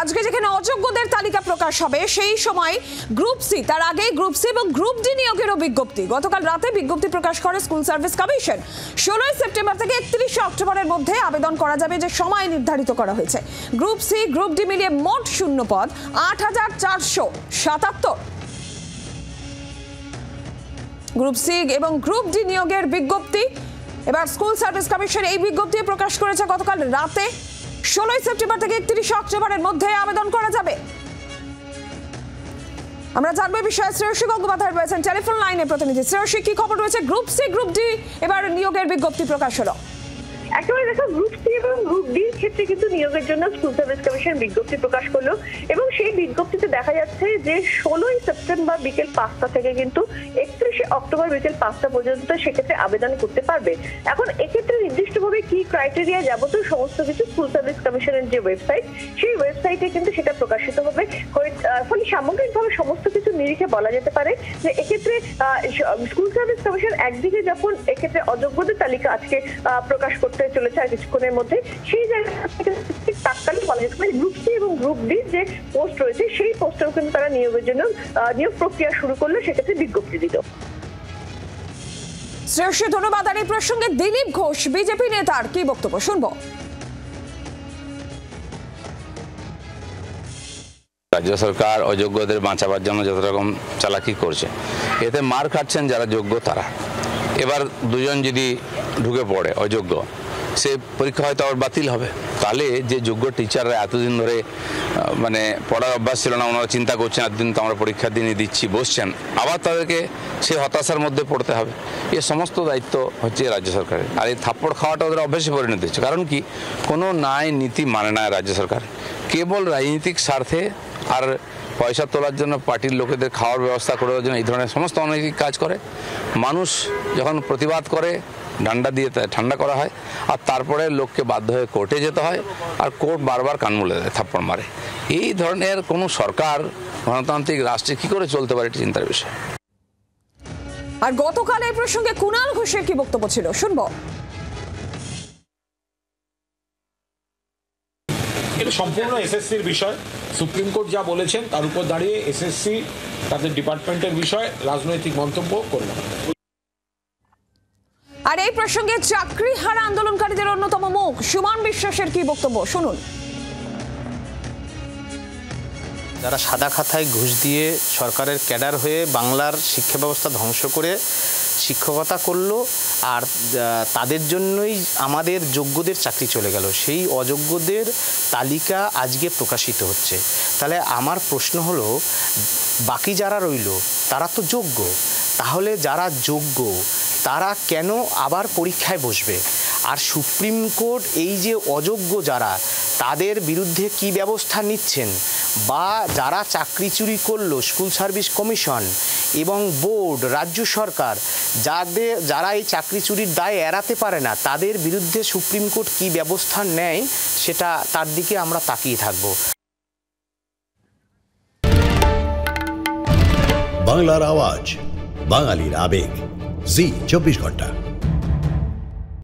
আজকে যেখানে অযোগ্যদের তালিকা প্রকাশ হবে সেই সময় গ্রুপ সি, তার আগে গ্রুপ সি এবং গ্রুপ ডি নিয়োগেরও বিজ্ঞপ্তি গতকাল রাতে বিজ্ঞপ্তি প্রকাশ করে স্কুল সার্ভিস কমিশন। 16 সেপ্টেম্বর থেকে 31 অক্টোবরের মধ্যে আবেদন করা যাবে, যে সময় নির্ধারিত করা হয়েছে। গ্রুপ সি গ্রুপ ডি মিলিয়ে মোট শূন্য পদ 8477। গ্রুপ সি এবং গ্রুপ ডি নিয়োগের বিজ্ঞপ্তি এবার স্কুল সার্ভিস কমিশন এই বিজ্ঞপ্তি প্রকাশ করেছে গতকাল রাতে। 16 সেপ্টেম্বর থেকে 31 অক্টোবরের মধ্যে আবেদন করা যাবে। আমরা জানবো বিষয়ে শ্রেয়সী গঙ্গোপাধ্যায় রয়েছেন টেলিফোন লাইনে প্রতিনিধি। শ্রেয়সী, কি খবর রয়েছে? গ্রুপ সি গ্রুপ ডি এবার নিয়োগের বিজ্ঞপ্তি প্রকাশ হলো। একেবারে দেখো, গ্রুপ সি এবং গ্রুপ ডির ক্ষেত্রে কিন্তু নিয়োগের জন্য স্কুল সার্ভিস কমিশন বিজ্ঞপ্তি প্রকাশ করলো এবং সেই বিজ্ঞপ্তিতে দেখা যাচ্ছে যে 16 সেপ্টেম্বর বিকেল 5টা থেকে কিন্তু 31 অক্টোবর বিকেল 5টা পর্যন্ত সেক্ষেত্রে আবেদন করতে পারবে। এখন এক্ষেত্রে নির্দিষ্টভাবে কি ক্রাইটেরিয়া যাবতীয় সমস্ত কিছু স্কুল সার্ভিস কমিশনের যে ওয়েবসাইট, সেই ওয়েবসাইটে কিন্তু সেটা প্রকাশিত হবে। ফলে সামগ্রিকভাবে সমস্ত কিছু নিরিখে বলা যেতে পারে যে এক্ষেত্রে স্কুল সার্ভিস কমিশন একদিকে যখন এক্ষেত্রে অযোগ্যদের তালিকা আজকে প্রকাশ করতে চলেছে আর কিছুক্ষণের মধ্যে, সেই জায়গা থেকে তাৎকালিক বলা যেতে পারে গ্রুপ সি এবং গ্রুপ ডি যে পোস্ট রয়েছে সেই পোস্টেও কিন্তু তারা নিয়োগের জন্য নিয়োগ প্রক্রিয়া শুরু করলে সেক্ষেত্রে বিজ্ঞপ্তি দিত। শ্রেয়সী, ধন্যবাদ। আর এই প্রসঙ্গে দিলীপ ঘোষ বিজেপি নেতার কি বক্তব্য শুনবো। রাজ্য সরকার অযোগ্যদের বাঁচাবার জন্য যত রকম চালাকি করছে, এতে মার খাচ্ছেন যারা যোগ্য তারা। এবার দুজন যদি ঢুকে পড়ে অযোগ্য, সে পরীক্ষা হয়তো আবার বাতিল হবে। তাহলে যে যোগ্য টিচাররা এতদিন ধরে মানে পড়ার অভ্যাস ছিল না, ওনারা চিন্তা করছেন এতদিন তো আমরা পরীক্ষা দিনে দিচ্ছি বসছেন, আবার তাদেরকে সে হতাশার মধ্যে পড়তে হবে। এ সমস্ত দায়িত্ব হচ্ছে রাজ্য সরকারের। আর এই থাপ্পড় খাওয়াটা ওদের অভ্যাসে পরিণত হচ্ছে। কারণ কি, কোনো ন্যায় নীতি মানে না রাজ্য সরকার, কেবল রাজনৈতিক স্বার্থে আর পয়সা তোলার জন্য পার্টির লোকেদের খাওয়ার ব্যবস্থা করার জন্য এই ধরনের সমস্ত অনৈতিক কাজ করে। মানুষ যখন প্রতিবাদ করে ডান্ডা দিয়ে ঠান্ডা করা হয়, আর তারপরে লোককে বাধ্য হয়ে কোর্টে যেতে হয়, আর কোর্ট বারবার কান মুলে দেয়, থাপ্পড় মারে। এই ধরনের কোনো সরকার গণতান্ত্রিক রাষ্ট্রে কি করে চলতে পারে, এটি চিন্তার বিষয়। আর গতকাল এই প্রসঙ্গে কুণাল ঘোষের কি বক্তব্য ছিল শুনবো। এটা সম্পূর্ণ এসএসসির বিষয়। সুপ্রিম কোর্ট যা বলেছেন তার উপর দাঁড়িয়ে এসএসসি তাদের ডিপার্টমেন্টের বিষয় রাজনৈতিক মন্তব্য করল। আর এই প্রসঙ্গে চাকরি হারা আন্দোলনকারীদের অন্যতম মুখ সুমন বিশ্বাসের কি বক্তব্য শুনুন। যারা সাদা খাতায় ঘুষ দিয়ে সরকারের ক্যাডার হয়ে বাংলার শিক্ষা ব্যবস্থা ধ্বংস করে শিক্ষকতা করলো, আর তাদের জন্যই আমাদের যোগ্যদের চাকরি চলে গেল, সেই অযোগ্যদের তালিকা আজকে প্রকাশিত হচ্ছে। তাহলে আমার প্রশ্ন হলো, বাকি যারা রইল তারা তো যোগ্য, তাহলে যারা যোগ্য তারা কেন আবার পরীক্ষায় বসবে? আর সুপ্রিম কোর্ট এই যে অযোগ্য যারা, তাদের বিরুদ্ধে কি ব্যবস্থা নিচ্ছেন? বা যারা চাকরি চুরি করলো, স্কুল সার্ভিস কমিশন এবং বোর্ড, রাজ্য সরকার, যারা এই চাকরি চুরির দায় এড়াতে পারে না, তাদের বিরুদ্ধে সুপ্রিম কোর্ট কি ব্যবস্থা নেয় সেটা তার দিকে আমরা তাকিয়ে থাকব। বাংলার আওয়াজ, বাঙালির আবেগ, জি 24 ঘন্টা।